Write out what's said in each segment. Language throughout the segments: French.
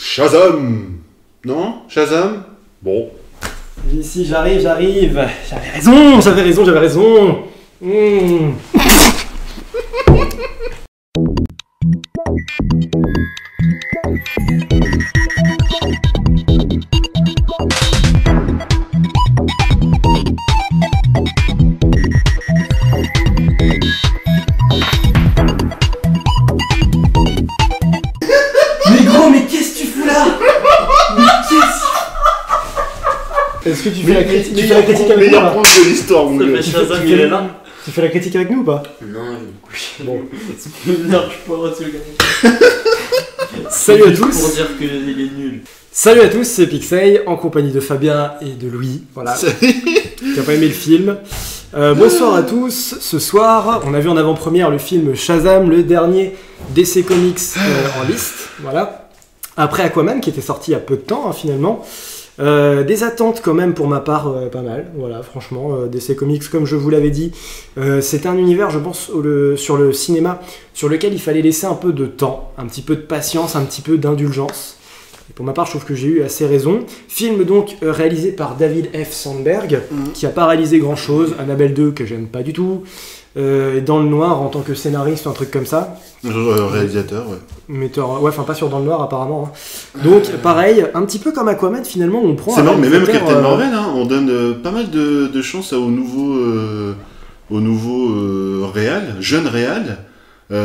Shazam! Non? Shazam? Bon. Ici, j'arrive. J'avais raison. Mais gros, mais qu'est-ce que tu fous là? Est-ce que tu fais la critique avec nous? Meilleur point de l'histoire, mon gars. Shazam, il est là. Tu fais la critique avec nous ou pas? Non, je vais me coucher. Bon. Non, je peux pas, ce gars. Salut à tous. Pour dire qu'il est nul. Salut à tous, c'est Pixey en compagnie de Fabien et de Louis. Voilà. Qui a pas aimé le film. Bonsoir à tous. Ce soir, on a vu en avant-première le film Shazam, le dernier DC Comics en liste. Voilà. Après Aquaman, qui était sorti il y a peu de temps, finalement. Des attentes quand même pour ma part, pas mal. Voilà, franchement, DC Comics, comme je vous l'avais dit, c'est un univers, je pense, sur le cinéma, sur lequel il fallait laisser un peu de temps, un petit peu de patience, un petit peu d'indulgence. Et pour ma part, je trouve que j'ai eu assez raison. Film donc réalisé par David F. Sandberg, qui a pas réalisé grand-chose. Annabelle 2, que j'aime pas du tout. Dans le noir en tant que scénariste, un truc comme ça. Réalisateur, ouais. Metteur, ouais, enfin pas sur Dans le noir apparemment. Donc pareil, un petit peu comme Aquaman finalement, on prend. C'est marrant, mais même Captain Marvel, hein, on donne pas mal de chance au nouveau réal, jeune réal.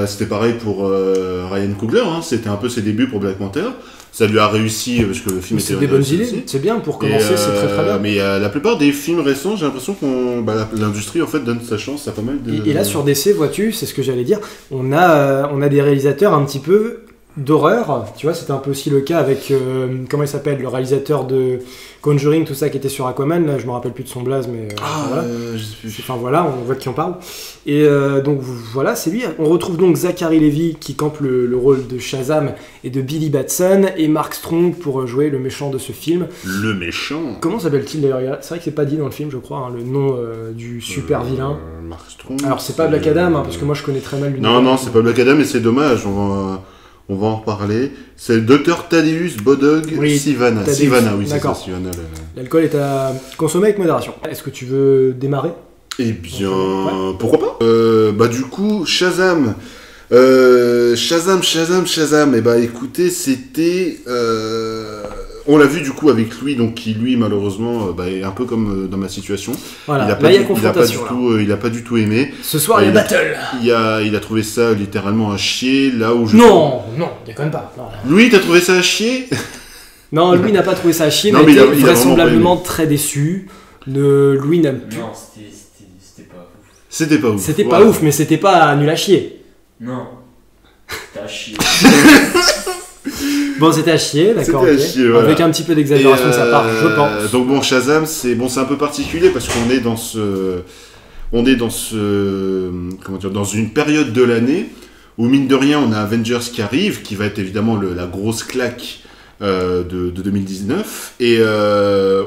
C'était pareil pour Ryan Coogler, hein, c'était un peu ses débuts pour Black Panther. Ça lui a réussi parce que le film était. C'est des bonnes idées, c'est bien pour commencer, c'est très très bien. Mais la plupart des films récents, j'ai l'impression qu'on l'industrie en fait donne sa chance à pas mal de. Et là sur DC, vois-tu, c'est ce que j'allais dire, on a des réalisateurs un petit peu d'horreur, tu vois, c'était un peu aussi le cas avec comment il s'appelle, le réalisateur de Conjuring, tout ça qui était sur Aquaman, là, je me rappelle plus de son blaze, mais voilà. Je sais plus. Enfin voilà, on voit de qui on parle. Et donc voilà, c'est lui. On retrouve donc Zachary Levi qui campe le rôle de Shazam et de Billy Batson, et Mark Strong pour jouer le méchant de ce film. Le méchant. Comment s'appelle-t-il d'ailleurs? C'est vrai que c'est pas dit dans le film, je crois, hein, le nom du super vilain. Mark Strong. Alors c'est pas Black Adam, hein, parce que moi je connais très mal l'univers. Non, c'est pas Black Adam, et c'est dommage. On va en reparler. C'est le Dr Thaddeus Bodog Sivana. Thaddeus. Sivana, oui, c'est D'accord. ça, Sivana. L'alcool est à consommer avec modération. Est-ce que tu veux démarrer? Eh bien, Ouais. pourquoi pas du coup, Shazam. Shazam. Eh bah, écoutez, c'était... on l'a vu du coup avec Louis, donc qui lui malheureusement est un peu comme dans ma situation. Voilà, il a pas du tout aimé. Ce soir, il y a battle. Il a trouvé ça littéralement à chier, là où je... Non, déconne pas. Non. Louis, t'as trouvé ça à chier? Non, Louis n'a pas trouvé ça à chier, Non, mais mais était il a vraisemblablement très déçu. Louis n'a plus... Non, c'était pas ouf. C'était pas ouf. C'était Voilà. pas ouf, mais c'était pas nul à chier. Non. C'était à chier. Bon, c'était à chier, d'accord. C'était à ok. chier, voilà. Avec un petit peu d'exagération de sa part, je pense. Donc bon, Shazam, c'est un peu particulier parce qu'on est dans dans une période de l'année où mine de rien, on a Avengers qui arrive, qui va être évidemment la grosse claque de 2019, et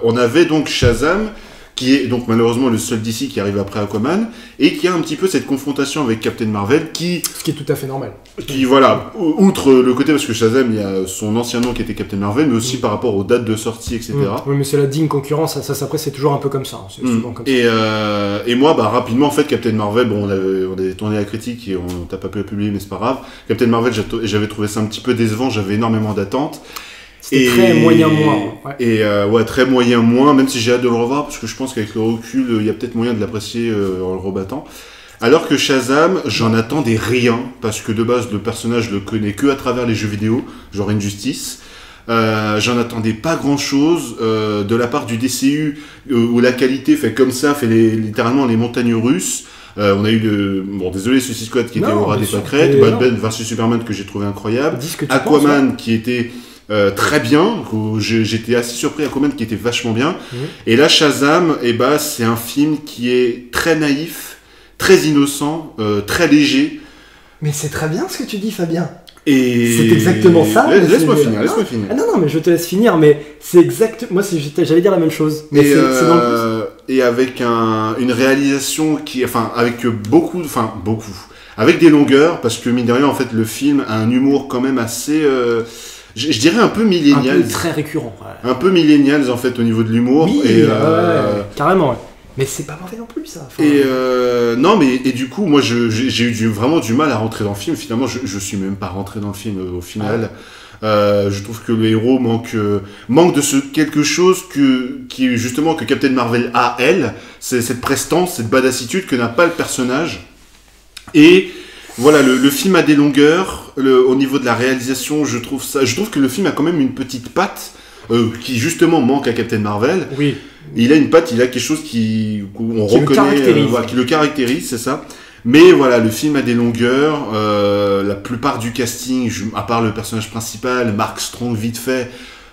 on avait donc Shazam, qui est donc malheureusement le seul DC qui arrive après Aquaman, et qui a un petit peu cette confrontation avec Captain Marvel, Ce qui est tout à fait normal. qui voilà, outre le côté, parce que Shazam, il y a son ancien nom qui était Captain Marvel, mais aussi par rapport aux dates de sortie, etc. Oui, mais c'est la digne concurrence, ça après c'est toujours un peu comme ça. Hein. C'est souvent comme ça. Et moi, rapidement, en fait, Captain Marvel, bon, on avait tourné la critique et on t'a pas pu la publier, mais c'est pas grave. Captain Marvel, j'avais trouvé ça un petit peu décevant, j'avais énormément d'attentes. C'était très moyen moins. Ouais. Et très moyen moins, même si j'ai hâte de le revoir, parce que je pense qu'avec le recul, il y a peut-être moyen de l'apprécier en le rebattant. Alors que Shazam, j'en attendais rien, parce que de base, le personnage, je le connais que à travers les jeux vidéo, genre Injustice. J'en attendais pas grand-chose de la part du DCU, où la qualité fait comme ça, fait littéralement les montagnes russes. On a eu désolé, Suicide Squad qui était au ras des pâquerettes, Batman vs Superman que j'ai trouvé incroyable, Aquaman qui était... très bien, j'étais assez surpris. Aquaman qui était vachement bien. Et là, Shazam, c'est un film qui est très naïf, très innocent, très léger. Mais c'est très bien ce que tu dis, Fabien. Et c'est exactement ça. Laisse-moi finir. Ah non, mais je te laisse finir, mais c'est exact. Moi, j'allais dire la même chose. Mais c'est dans le plus. Et avec une réalisation qui, avec beaucoup, avec des longueurs, parce que mine de rien, en fait, le film a un humour quand même assez je dirais un peu millennials. Un peu très récurrent. Ouais. Un peu millennials en fait au niveau de l'humour. Oui, carrément. Ouais. Mais c'est pas mauvais non plus ça. Enfin, non, mais du coup, moi j'ai eu vraiment du mal à rentrer dans le film. Finalement, je suis même pas rentré dans le film au final. Je trouve que le héros manque de ce quelque chose qui justement que Captain Marvel a, elle, c'est cette prestance, cette badassitude que n'a pas le personnage. Et voilà, le film a des longueurs. Au niveau de la réalisation, je trouve que le film a quand même une petite patte qui justement manque à Captain Marvel. Oui. Il a une patte, il a quelque chose qu'on reconnaît, qui le caractérise, c'est ça. Mais voilà, le film a des longueurs. La plupart du casting, à part le personnage principal, Mark Strong vite fait,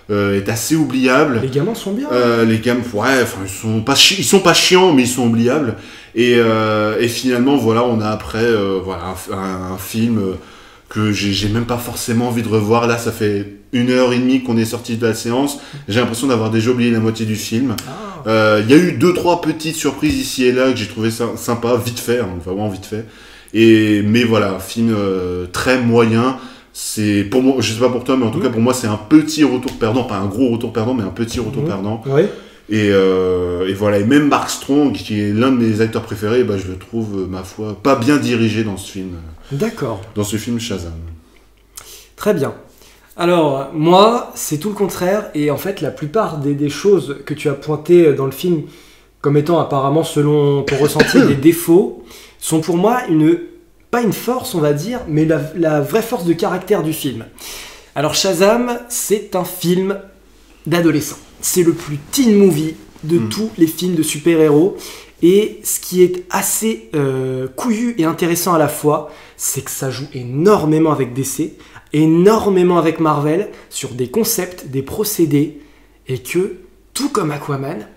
est assez oubliable. Les gamins sont bien. Les gamins, ouais, enfin ils sont pas chiants, mais ils sont oubliables. Et finalement, voilà, on a après un film que j'ai même pas forcément envie de revoir. Là, ça fait 1h30 qu'on est sorti de la séance. J'ai l'impression d'avoir déjà oublié la moitié du film. Il y a eu 2-3 petites surprises ici et là que j'ai trouvé ça sympa, vite fait, hein, vraiment vite fait. Mais voilà, un film très moyen. C'est pour moi, je sais pas pour toi, mais en tout cas pour moi, c'est un petit retour perdant, pas un gros retour perdant, mais un petit retour perdant. Ouais. Et voilà, et même Mark Strong, qui est l'un de mes acteurs préférés, je le trouve, ma foi, pas bien dirigé dans ce film. D'accord. Dans ce film Shazam. Très bien. Alors, moi, c'est tout le contraire, et en fait, la plupart des choses que tu as pointées dans le film comme étant apparemment, selon ton ressenti, des défauts, sont pour moi pas une force, on va dire, mais la vraie force de caractère du film. Alors, Shazam, c'est un film d'adolescent. C'est le plus teen movie de tous les films de super-héros. Et ce qui est assez couillu et intéressant à la fois, c'est que ça joue énormément avec DC, énormément avec Marvel, sur des concepts, des procédés, et que, tout comme Aquaman,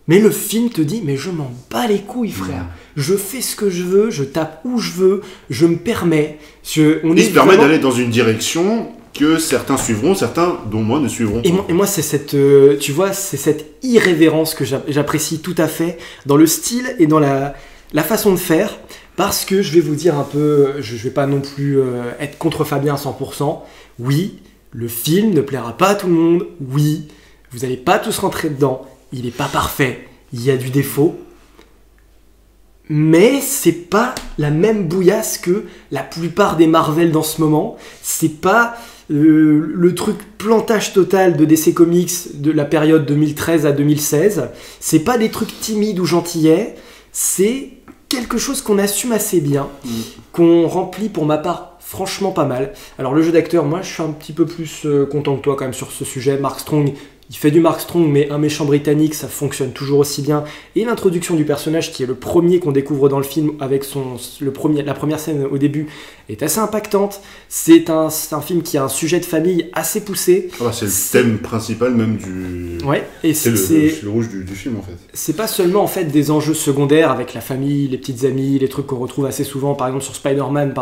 mais le film te dit, mais je m'en bats les couilles, frère. Je fais ce que je veux, je tape où je veux, je me permets. Il se permet d'aller dans une direction que certains suivront, certains dont moi ne suivront pas. Et moi c'est cette, tu vois, c'est cette irrévérence que j'apprécie tout à fait dans le style et dans la façon de faire, parce que je vais vous dire un peu, je vais pas non plus être contre Fabien à 100%. Oui, le film ne plaira pas à tout le monde. Oui, vous n'allez pas tous rentrer dedans. Il n'est pas parfait. Il y a du défaut. Mais c'est pas la même bouillasse que la plupart des Marvel dans ce moment. C'est pas le truc plantage total de DC Comics de la période 2013 à 2016. C'est pas des trucs timides ou gentillets. C'est quelque chose qu'on assume assez bien, qu'on remplit pour ma part franchement pas mal. Alors le jeu d'acteur, moi je suis un petit peu plus content que toi quand même sur ce sujet. Mark Strong, il fait du Mark Strong, mais un méchant britannique, ça fonctionne toujours aussi bien. Et l'introduction du personnage, qui est le premier qu'on découvre dans le film, avec la première scène au début, est assez impactante. C'est un film qui a un sujet de famille assez poussé. C'est le thème principal même du... Ouais, et c'est le rouge du film en fait. C'est pas seulement en fait des enjeux secondaires avec la famille, les petites amies, les trucs qu'on retrouve assez souvent, par exemple sur Spider-Man,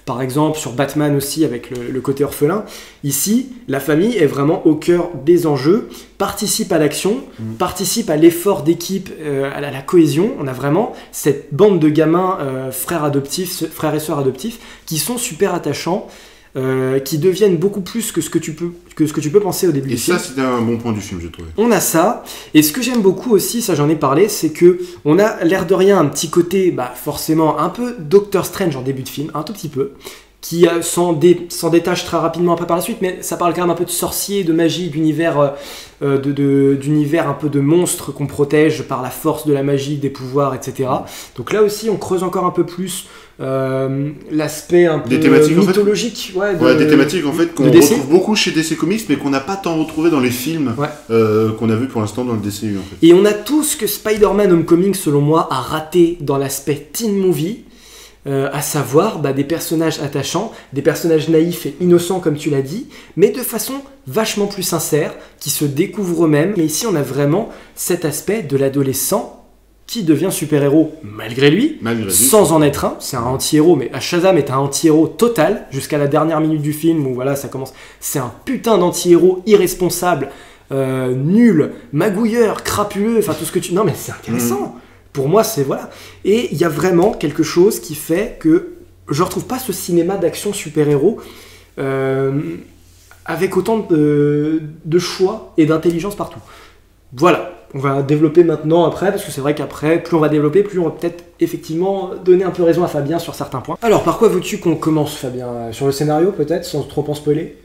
par exemple, sur Batman aussi, avec le côté orphelin. Ici, la famille est vraiment au cœur des enjeux, participe à l'action, participe à l'effort d'équipe, à la cohésion. On a vraiment cette bande de gamins, frères et sœurs adoptifs, qui sont super attachants, qui deviennent beaucoup plus que ce que tu peux penser au début du film. Et ça, c'était un bon point du film, je trouve. On a ça, et ce que j'aime beaucoup aussi, ça j'en ai parlé, c'est que on a l'air de rien un petit côté, forcément un peu Doctor Strange en début de film, un tout petit peu, qui s'en détache très rapidement après par la suite, mais ça parle quand même un peu de sorciers, de magie, d'univers un peu de monstres qu'on protège par la force de la magie, des pouvoirs, etc. Donc là aussi, on creuse encore un peu plus l'aspect un peu mythologique. En fait. Des thématiques en fait qu'on retrouve beaucoup chez DC Comics, mais qu'on n'a pas tant retrouvé dans les films qu'on a vu pour l'instant dans le DCU. En fait. Et on a tout ce que Spider-Man Homecoming, selon moi, a raté dans l'aspect teen movie. À savoir des personnages attachants, des personnages naïfs et innocents comme tu l'as dit, mais de façon vachement plus sincère, qui se découvrent eux-mêmes. Mais ici on a vraiment cet aspect de l'adolescent qui devient super-héros malgré lui, sans en être un. C'est un anti-héros, mais Shazam est un anti-héros total, jusqu'à la dernière minute du film où voilà, ça commence. C'est un putain d'anti-héros irresponsable, nul, magouilleur, crapuleux, enfin tout ce que tu... Non mais c'est intéressant. Pour moi, c'est voilà. Et il y a vraiment quelque chose qui fait que je ne retrouve pas ce cinéma d'action super-héros avec autant de choix et d'intelligence partout. Voilà. On va développer maintenant après, parce que c'est vrai qu'après, plus on va développer, plus on va peut-être effectivement donner un peu raison à Fabien sur certains points. Alors, par quoi veux-tu qu'on commence, Fabien? Sur le scénario, peut-être, sans trop en spoiler?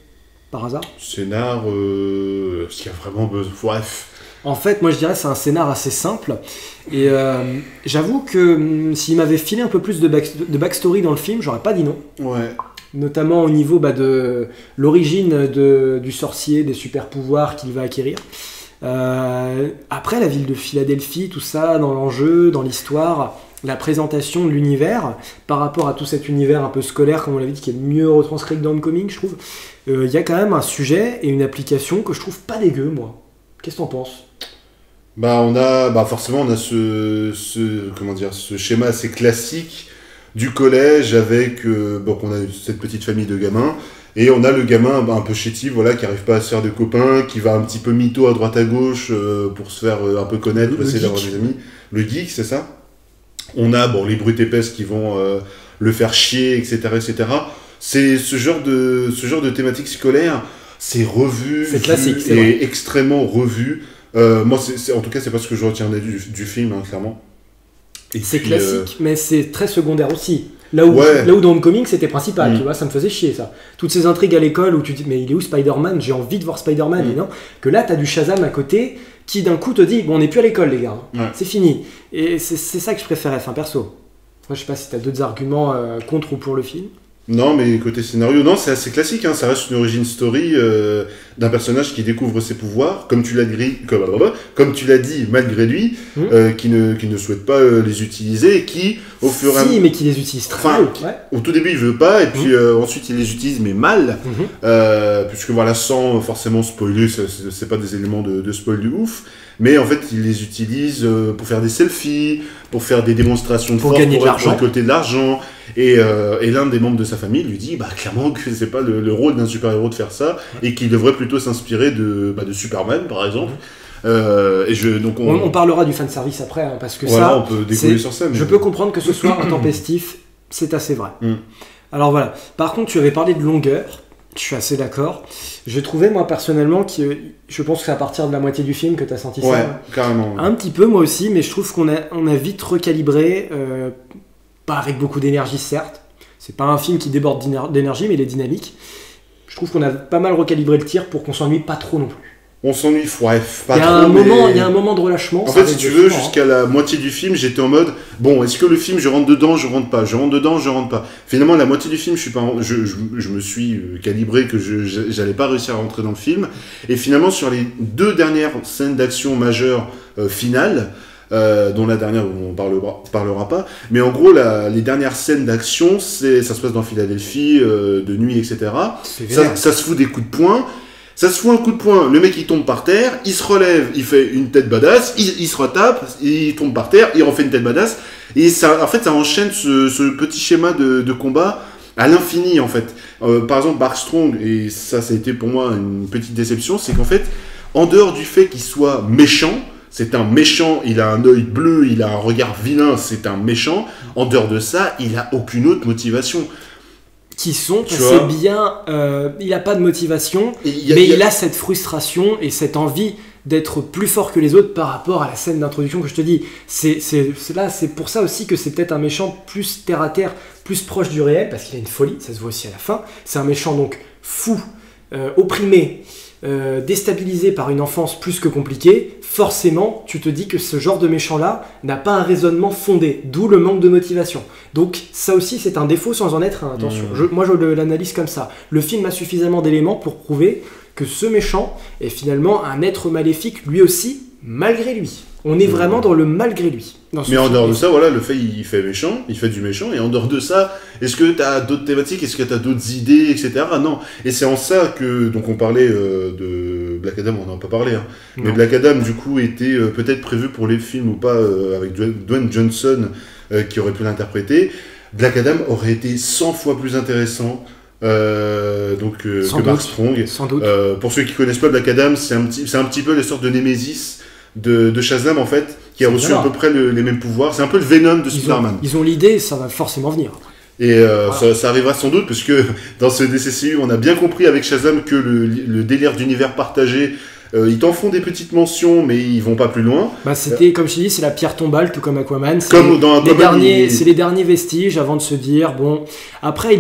Par hasard? Scénar, est-ce qu'il y a vraiment besoin? Bref. En fait, moi je dirais que c'est un scénar assez simple. Et j'avoue que s'il m'avait filé un peu plus de backstory dans le film, j'aurais pas dit non. Ouais. Notamment au niveau de l'origine du sorcier, des super pouvoirs qu'il va acquérir. Après, la ville de Philadelphie, tout ça, dans l'enjeu, dans l'histoire, la présentation de l'univers, par rapport à tout cet univers un peu scolaire, comme on l'avait dit, qui est mieux retranscrit que dans Homecoming, je trouve, il y a quand même un sujet et une application que je trouve pas dégueu, moi. Qu'est-ce que t'en penses? Forcément, on a ce schéma assez classique du collège avec, on a cette petite famille de gamins. Et on a le gamin un peu chétif, voilà, qui arrive pas à se faire de copains, qui va un petit peu mytho à droite à gauche pour se faire un peu connaître, pour essayer d'avoir des amis. Le geek, c'est ça. On a les brutes épaisses qui vont le faire chier, etc., etc. C'est ce genre de thématique scolaire, c'est revu, c'est classique, c'est et extrêmement revu. Moi, en tout cas, c'est pas ce que je retiens du film, hein, clairement. C'est classique, mais c'est très secondaire aussi. Là où dans Homecoming, c'était principal, tu vois, ça me faisait chier, ça. Toutes ces intrigues à l'école où tu te dis, mais il est où Spider-Man? J'ai envie de voir Spider-Man, et non. Que là, t'as du Shazam à côté qui, d'un coup, te dit, bon, on n'est plus à l'école, les gars. Ouais. C'est fini. Et c'est ça que je préférais, perso. Moi, je sais pas si t'as d'autres arguments contre ou pour le film. Non, mais côté scénario, non, c'est assez classique, hein, ça reste une origin story d'un personnage qui découvre ses pouvoirs, comme tu l'as dit, malgré lui, qui ne souhaite pas les utiliser, et qui, au fur et à mesure... mais qui les utilise très mal. Ouais. Au tout début, il veut pas, et puis ensuite, il les utilise, mais mal, puisque voilà, sans forcément spoiler, c'est pas des éléments de spoil de ouf, mais en fait, il les utilise pour faire des selfies, pour faire des démonstrations de force, pour récolter de l'argent. Et l'un des membres de sa famille lui dit clairement que c'est pas le rôle d'un super-héros de faire ça, et qu'il devrait plutôt s'inspirer de Superman, par exemple. On parlera du fanservice après, hein, parce que voilà, on peut décoller sur ça. Mais... Je peux comprendre que ce soit intempestif, c'est assez vrai. Alors voilà. Par contre, tu avais parlé de longueur. Je suis assez d'accord. J'ai trouvé, moi, personnellement, je pense que c'est à partir de la moitié du film que tu as senti ça. Ouais, carrément. Un petit peu, moi aussi, mais je trouve qu'on a vite recalibré, pas avec beaucoup d'énergie, certes. C'est pas un film qui déborde d'énergie, mais il est dynamique. Je trouve qu'on a pas mal recalibré le tir pour qu'on s'ennuie pas trop non plus. On s'ennuie, pas trop. Il y a un moment de relâchement. En fait, si tu veux, jusqu'à la moitié du film, j'étais en mode, est-ce que le film, je rentre dedans, je rentre pas, je rentre dedans, je rentre pas. Finalement, la moitié du film, je me suis calibré que j'allais pas réussir à rentrer dans le film. Et finalement, sur les 2 dernières scènes d'action majeures finales, dont la dernière on parlera pas, mais en gros les dernières scènes d'action, ça se passe dans Philadelphie, de nuit, etc. Ça se fout des coups de poing. Ça se fout un coup de poing, le mec il tombe par terre, il se relève, il fait une tête badass, il se retape, il tombe par terre, il refait une tête badass, et ça enchaîne ce petit schéma de combat à l'infini, en fait. Par exemple, Mark Strong, et ça a été pour moi une petite déception, c'est qu'en fait, en dehors du fait qu'il soit méchant, c'est un méchant, il a un œil bleu, il a un regard vilain, c'est un méchant, en dehors de ça, il a aucune autre motivation. C'est bien, il n'a pas de motivation, il a cette frustration et cette envie d'être plus fort que les autres par rapport à la scène d'introduction que je te dis. C'est pour ça aussi que c'est peut-être un méchant plus terre à terre, plus proche du réel, parce qu'il a une folie, ça se voit aussi à la fin. C'est un méchant donc fou, opprimé, déstabilisé par une enfance plus que compliquée. Forcément, tu te dis que ce genre de méchant-là n'a pas un raisonnement fondé, d'où le manque de motivation. Donc ça aussi, c'est un défaut sans en être un, attention. Moi, je l'analyse comme ça. Le film a suffisamment d'éléments pour prouver que ce méchant est finalement un être maléfique, lui aussi, malgré lui. On est vraiment dans le malgré lui. Mais en dehors de ça, voilà, le fait, il fait du méchant, et en dehors de ça, est-ce que tu as d'autres thématiques, est-ce que tu as d'autres idées, etc. Non. Et c'est en ça que, donc on parlait de Black Adam, on n'en a pas parlé, hein. Mais Black Adam, du coup, était peut-être prévu pour les films ou pas, avec Dwayne Johnson, qui aurait pu l'interpréter. Black Adam aurait été 100 fois plus intéressant que Mark Strong. Sans doute. Pour ceux qui connaissent pas Black Adam, c'est un petit peu les sortes de Némésis de Shazam, en fait, qui a reçu à peu près les mêmes pouvoirs. C'est un peu le Venom de Superman. Ils ont l'idée, ça va forcément venir. Et ça arrivera sans doute, parce que dans ce DCCU, on a bien compris avec Shazam que le délire d'univers partagé, ils t'en font des petites mentions, mais ils vont pas plus loin. Bah c'était, comme je t'ai dit, c'est la pierre tombale, tout comme Aquaman. C'est comme dans Aquaman, c'est les derniers vestiges avant de se dire, bon, après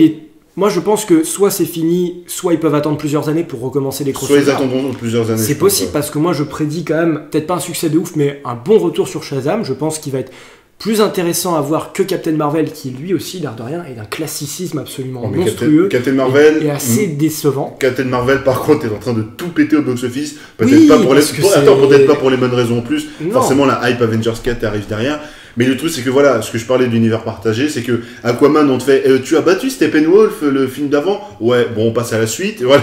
moi je pense que soit c'est fini, soit ils peuvent attendre plusieurs années pour recommencer les crossovers. Soit ils attendront plusieurs années. C'est possible, parce que moi je prédis quand même, peut-être pas un succès de ouf, mais un bon retour sur Shazam. Je pense qu'il va être plus intéressant à voir que Captain Marvel, qui lui aussi, l'air de rien, est d'un classicisme absolument monstrueux. Captain Marvel est assez décevant. Captain Marvel, par contre, est en train de tout péter au box-office. Peut-être pas pour les bonnes raisons en plus. Non. Forcément, la hype Avengers 4 arrive derrière. Mais le truc, c'est que voilà, ce que je parlais de l'univers partagé, c'est que Aquaman, on te fait tu as battu Steppenwolf, le film d'avant? Ouais, bon, on passe à la suite. Et voilà,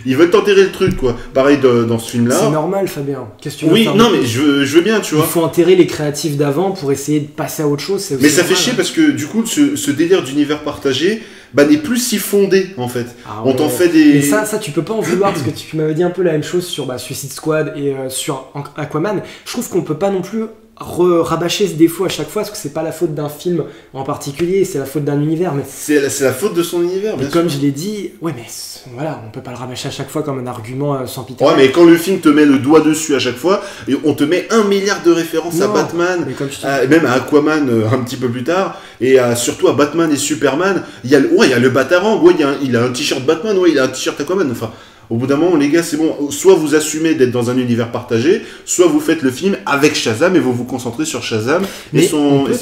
ils veulent t'enterrer le truc, quoi. Pareil dans ce film-là. C'est normal, Fabien. Qu'est-ce que tu veux Oui, faire non, mais je veux bien, tu vois. Il faut enterrer les créatifs d'avant pour essayer de passer à autre chose. Mais ça fait chier parce que du coup, ce délire d'univers partagé n'est plus si fondé, en fait. Ah, on t'en fait des... Mais ça, tu peux pas en vouloir, parce que tu m'avais dit un peu la même chose sur Suicide Squad et sur Aquaman. Je trouve qu'on peut pas non plus rabâcher ce défaut à chaque fois, parce que c'est pas la faute d'un film en particulier, c'est la faute d'un univers. Mais c'est la faute de son univers, bien sûr. Comme je l'ai dit, ouais, mais voilà, on peut pas le rabâcher à chaque fois comme un argument sans pitié. Ouais, mais quand le film te met le doigt dessus à chaque fois, et on te met 1 milliard de références à Batman, même à Aquaman un petit peu plus tard, et surtout à Batman et Superman. Il y a le Batarang, il a un t-shirt Batman, il a un t-shirt Aquaman, enfin... Au bout d'un moment, les gars, c'est bon. Soit vous assumez d'être dans un univers partagé, soit vous faites le film avec Shazam et vous vous concentrez sur Shazam et ses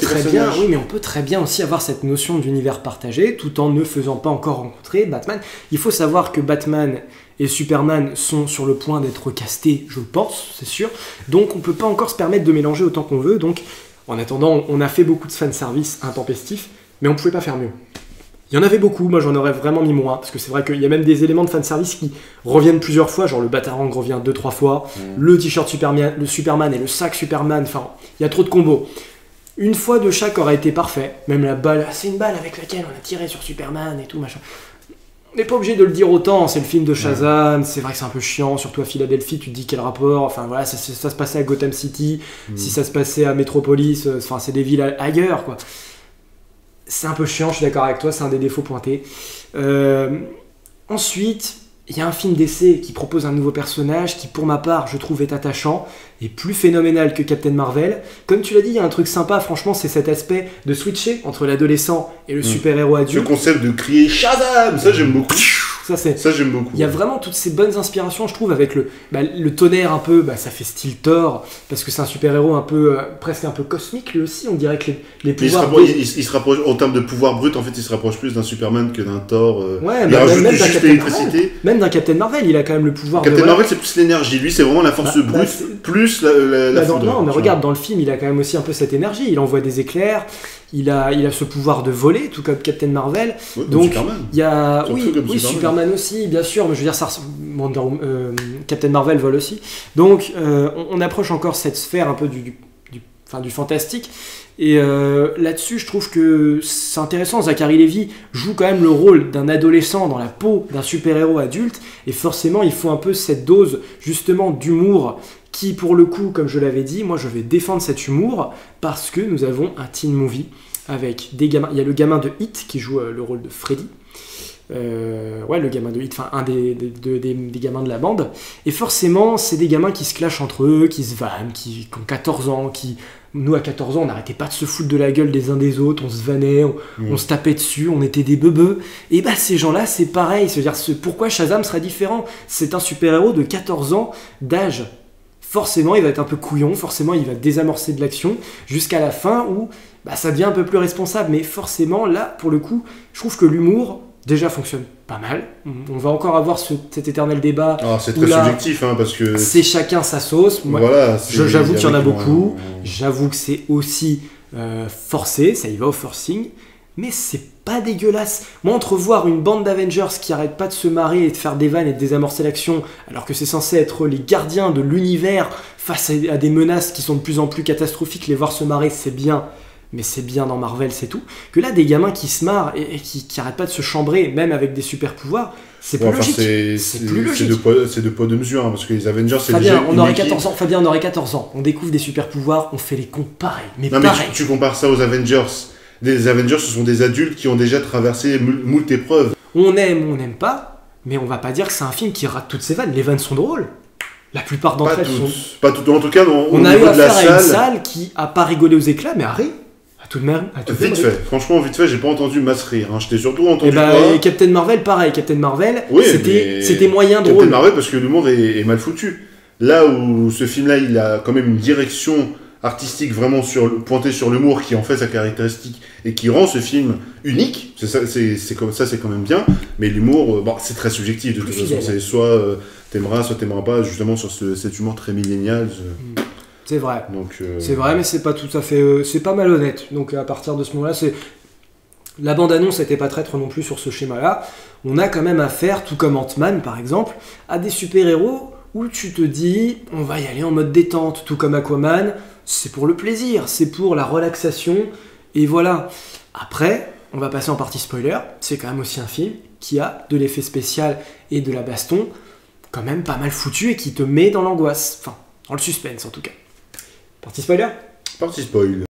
personnages. Oui, mais on peut très bien aussi avoir cette notion d'univers partagé tout en ne faisant pas encore rencontrer Batman. Il faut savoir que Batman et Superman sont sur le point d'être recastés, je pense, c'est sûr. Donc on peut pas encore se permettre de mélanger autant qu'on veut. Donc en attendant, on a fait beaucoup de fanservice intempestif, mais on pouvait pas faire mieux. Il y en avait beaucoup, moi j'en aurais vraiment mis moins, parce que c'est vrai qu'il y a même des éléments de fanservice qui reviennent plusieurs fois, genre le Batarang revient 2-3 fois, le t-shirt Superman, le Superman et le sac Superman, enfin, il y a trop de combos. Une fois de chaque aurait été parfait, même la balle, c'est une balle avec laquelle on a tiré sur Superman et tout, machin. On n'est pas obligé de le dire autant, c'est le film de Shazam, c'est vrai que c'est un peu chiant, surtout à Philadelphie, tu te dis quel rapport, enfin voilà, ça se passait à Gotham City, si ça se passait à Metropolis, enfin c'est des villes ailleurs, quoi. C'est un peu chiant, je suis d'accord avec toi, c'est un des défauts pointés. Ensuite, il y a un film d'essai qui propose un nouveau personnage qui, pour ma part, je trouve est attachant et plus phénoménal que Captain Marvel. Comme tu l'as dit, il y a un truc sympa, franchement, c'est cet aspect de switcher entre l'adolescent et le super-héros adulte. Le concept de crier Shazam, ça j'aime beaucoup. Ça j'aime beaucoup. Il y a vraiment toutes ces bonnes inspirations, je trouve, avec le tonnerre un peu, ça fait style Thor, parce que c'est un super-héros un peu, presque un peu cosmique lui aussi, on dirait que les pouvoirs... Il se rapproche, en termes de pouvoir brut, en fait, il se rapproche plus d'un Superman que d'un Thor. Ouais, il rajoute juste l'électricité. Même d'un Captain Marvel, il a quand même le pouvoir Captain Marvel, c'est plus l'énergie, lui, c'est vraiment la force brute, plus la foudre. Non, mais regarde, dans le film, il a quand même aussi un peu cette énergie, il envoie des éclairs, il a ce pouvoir de voler, tout comme Captain Marvel. Ouais, donc Superman. Il y a Superman aussi, bien sûr, mais je veux dire, Captain Marvel vole aussi. Donc on approche encore cette sphère un peu du fantastique. Et là-dessus, je trouve que c'est intéressant. Zachary Levi joue quand même le rôle d'un adolescent dans la peau d'un super-héros adulte, et forcément, il faut un peu cette dose justement d'humour qui, pour le coup, comme je l'avais dit, moi je vais défendre cet humour parce que nous avons un teen movie avec des gamins. Il y a le gamin de Hit qui joue le rôle de Freddy. Le gamin de Hit, enfin un des gamins de la bande. Et forcément, c'est des gamins qui se clashent entre eux, qui se vannent, qui ont 14 ans, nous à 14 ans, on n'arrêtait pas de se foutre de la gueule des uns des autres, on se vannait, on se tapait dessus, on était des beubeux. Et ces gens-là, c'est pareil. C'est-à-dire, pourquoi Shazam serait différent? C'est un super-héros de 14 ans d'âge. Forcément, il va être un peu couillon, forcément, il va désamorcer de l'action, jusqu'à la fin où ça devient un peu plus responsable. Mais forcément, là, pour le coup, je trouve que l'humour, déjà, fonctionne pas mal. On va encore avoir cet éternel débat. C'est très subjectif, parce que... C'est chacun sa sauce. Moi, voilà, j'avoue qu'il y en a beaucoup. J'avoue que c'est aussi forcé, ça y va au forcing. Mais c'est pas dégueulasse. Moi, entrevoir une bande d'Avengers qui arrête pas de se marrer et de faire des vannes et de désamorcer l'action, alors que c'est censé être les gardiens de l'univers face à des menaces qui sont de plus en plus catastrophiques, les voir se marrer, c'est bien. Mais c'est bien dans Marvel, c'est tout. Que là, des gamins qui se marrent et qui arrêtent pas de se chambrer, même avec des super pouvoirs, c'est plus logique. C'est plus logique. C'est de poids de mesure, parce que les Avengers, c'est Fabien, on aurait 14 ans. On découvre des super pouvoirs, on fait les cons pareil. Mais tu compares ça aux Avengers des Avengers, ce sont des adultes qui ont déjà traversé moult épreuves. On aime ou on n'aime pas, mais on va pas dire que c'est un film qui rate toutes ses vannes. Les vannes sont drôles. La plupart d'entre elles sont... Pas toutes. En tout cas, on a eu affaire à une salle qui a pas rigolé aux éclats, mais a ri. Tout de même. Vite fait. Franchement, vite fait, j'ai pas entendu masse rire. Hein. J'étais surtout entendu. Et Captain Marvel, pareil. Captain Marvel, oui, c'était moyen drôle. Captain Marvel, parce que l'humour est mal foutu. Là où ce film-là, il a quand même une direction artistique vraiment pointée sur l'humour qui en fait sa caractéristique et qui rend ce film unique. C'est comme ça, c'est quand même bien. Mais l'humour, c'est très subjectif de toute façon. C'est soit t'aimeras, soit t'aimeras pas, justement sur cet humour très millénial. C'est vrai. Donc, c'est vrai, mais c'est pas tout à fait. C'est pas malhonnête. Donc à partir de ce moment-là, la bande-annonce n'était pas traître non plus sur ce schéma-là. On a quand même affaire, tout comme Ant-Man par exemple, à des super-héros où tu te dis, on va y aller en mode détente, tout comme Aquaman. C'est pour le plaisir, c'est pour la relaxation, et voilà. Après, on va passer en partie spoiler. C'est quand même aussi un film qui a de l'effet spécial et de la baston quand même pas mal foutu et qui te met dans l'angoisse. Enfin, dans le suspense en tout cas. Partie spoiler ? Partie spoil.